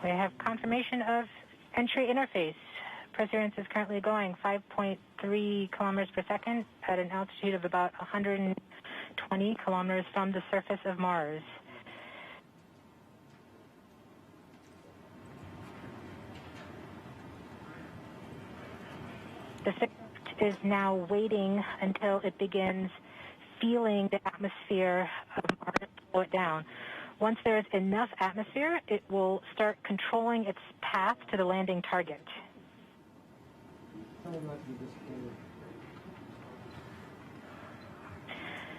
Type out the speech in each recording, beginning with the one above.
We have confirmation of entry interface. Perseverance is currently going 5.3 kilometers per second at an altitude of about 120 kilometers from the surface of Mars. The spacecraft is now waiting until it begins feeling the atmosphere of Mars slow it down. Once there is enough atmosphere, it will start controlling its path to the landing target.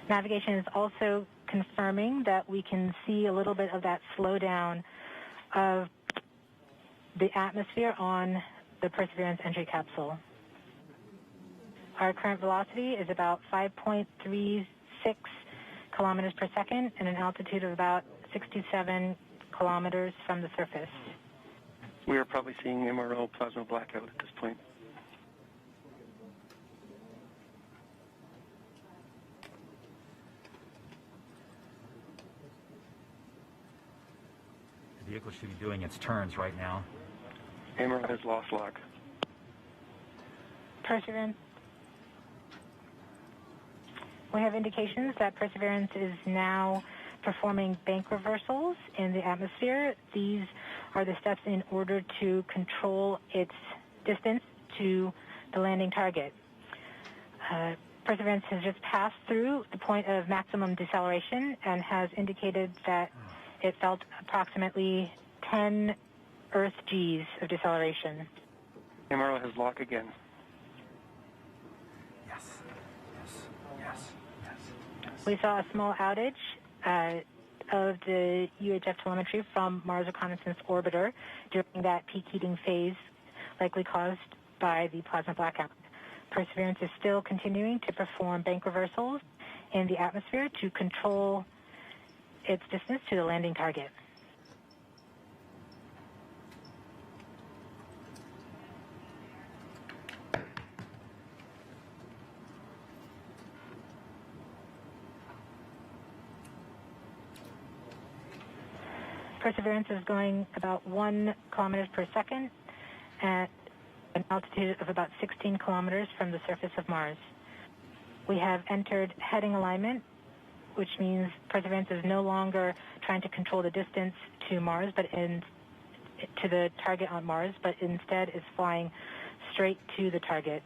Navigation is also confirming that we can see a little bit of that slowdown of the atmosphere on the Perseverance entry capsule. Our current velocity is about 5.36 kilometers per second and an altitude of about 67 kilometers from the surface. We are probably seeing MRO plasma blackout at this point. The vehicle should be doing its turns right now. MRO has lost lock. Perseverance. We have indications that Perseverance is now performing bank reversals in the atmosphere. These are the steps in order to control its distance to the landing target. Perseverance has just passed through the point of maximum deceleration and has indicated that it felt approximately 10 Earth Gs of deceleration. MRO has lock again. Yes, yes, yes, yes, yes. We saw a small outage of the UHF telemetry from Mars Reconnaissance Orbiter during that peak heating phase, likely caused by the plasma blackout. Perseverance is still continuing to perform bank reversals in the atmosphere to control its distance to the landing target. Perseverance is going about 1 kilometers per second at an altitude of about 16 kilometers from the surface of Mars. We have entered heading alignment, which means Perseverance is no longer trying to control the distance to Mars, to the target on Mars, but instead is flying straight to the target.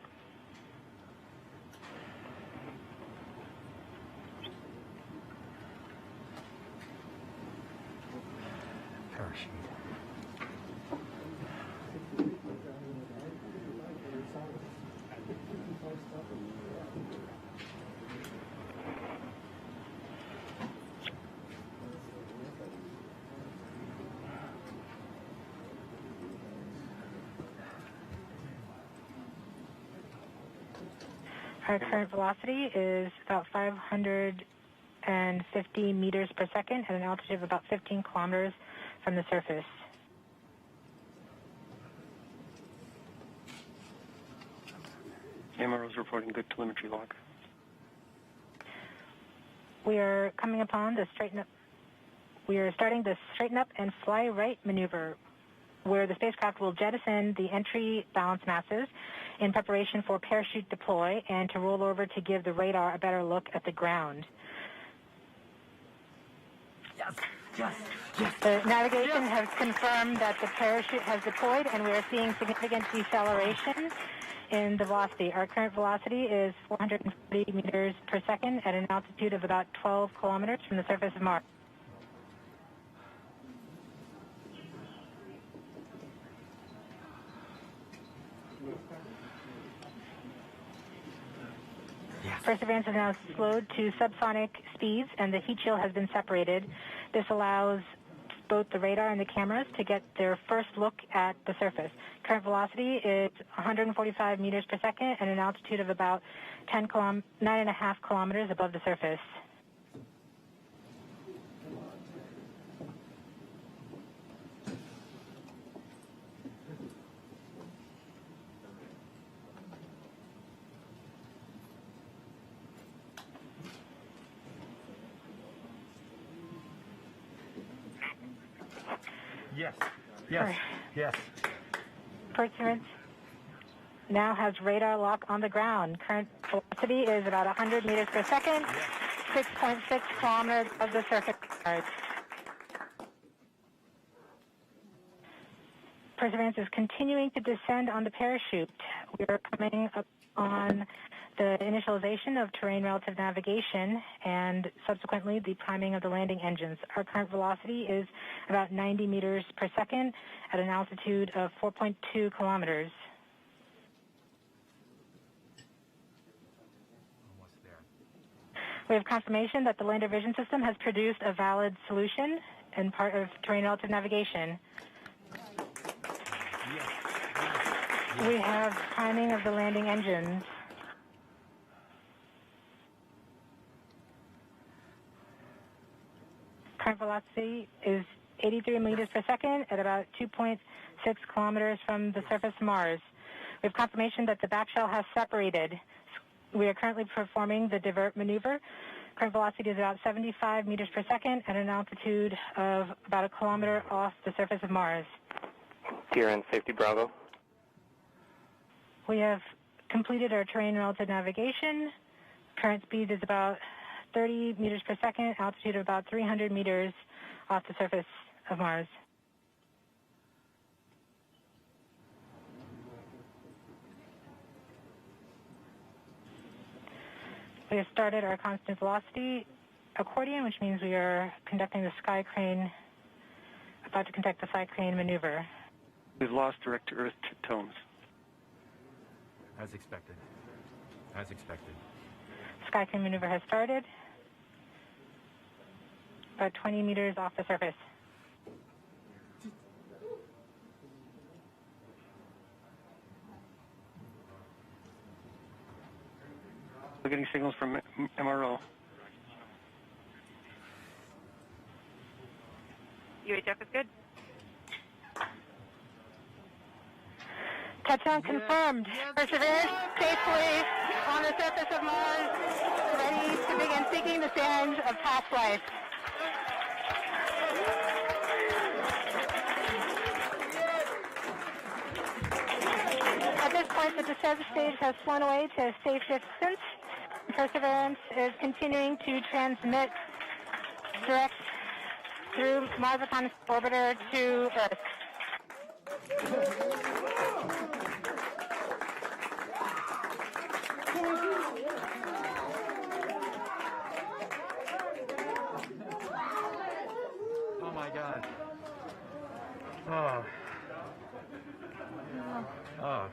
Parachute. Our current velocity is about 550 meters per second at an altitude of about 15 kilometers from the surface. MRO is reporting good telemetry log. We are coming upon the straighten up. We are starting the straighten up and fly right maneuver, where the spacecraft will jettison the entry balance masses in preparation for parachute deploy and to roll over to give the radar a better look at the ground. Yes, yes, yes. The navigation has confirmed that the parachute has deployed, and we are seeing significant deceleration in the velocity. Our current velocity is 440 meters per second at an altitude of about 12 kilometers from the surface of Mars. Yes. Perseverance is now slowed to subsonic speeds, and the heat shield has been separated. This allows both the radar and the cameras to get their first look at the surface. Current velocity is 145 meters per second at an altitude of about 9.5 kilometers above the surface. Yes, Yes. Yes. Perseverance now has radar lock on the ground. Current velocity is about 100 meters per second, 6.6 kilometers of the surface of Mars. Perseverance is continuing to descend on the parachute. We are coming up on the initialization of terrain relative navigation and subsequently the priming of the landing engines. Our current velocity is about 90 meters per second at an altitude of 4.2 kilometers. Almost there. We have confirmation that the lander vision system has produced a valid solution and part of terrain relative navigation. We have priming of the landing engines. Current velocity is 83 meters per second at about 2.6 kilometers from the surface of Mars. We have confirmation that the back shell has separated. We are currently performing the divert maneuver. Current velocity is about 75 meters per second at an altitude of about a kilometer off the surface of Mars. TRN Safety Bravo. We have completed our terrain relative navigation. Current speed is about 30 meters per second, altitude of about 300 meters off the surface of Mars. We have started our constant velocity accordion, which means we are conducting the sky crane, about to conduct the sky crane maneuver. We've lost direct to Earth tones. As expected. As expected. Sky crane maneuver has started, about 20 meters off the surface. We're getting signals from MRO. UHF is good. Touchdown confirmed. Perseverance safely on the surface of Mars, ready to begin seeking the sands of past life. At this point, the descent stage has flown away to a safe distance. Perseverance is continuing to transmit direct through Mars Reconnaissance Orbiter to Earth. Oh my God. Oh. Oh.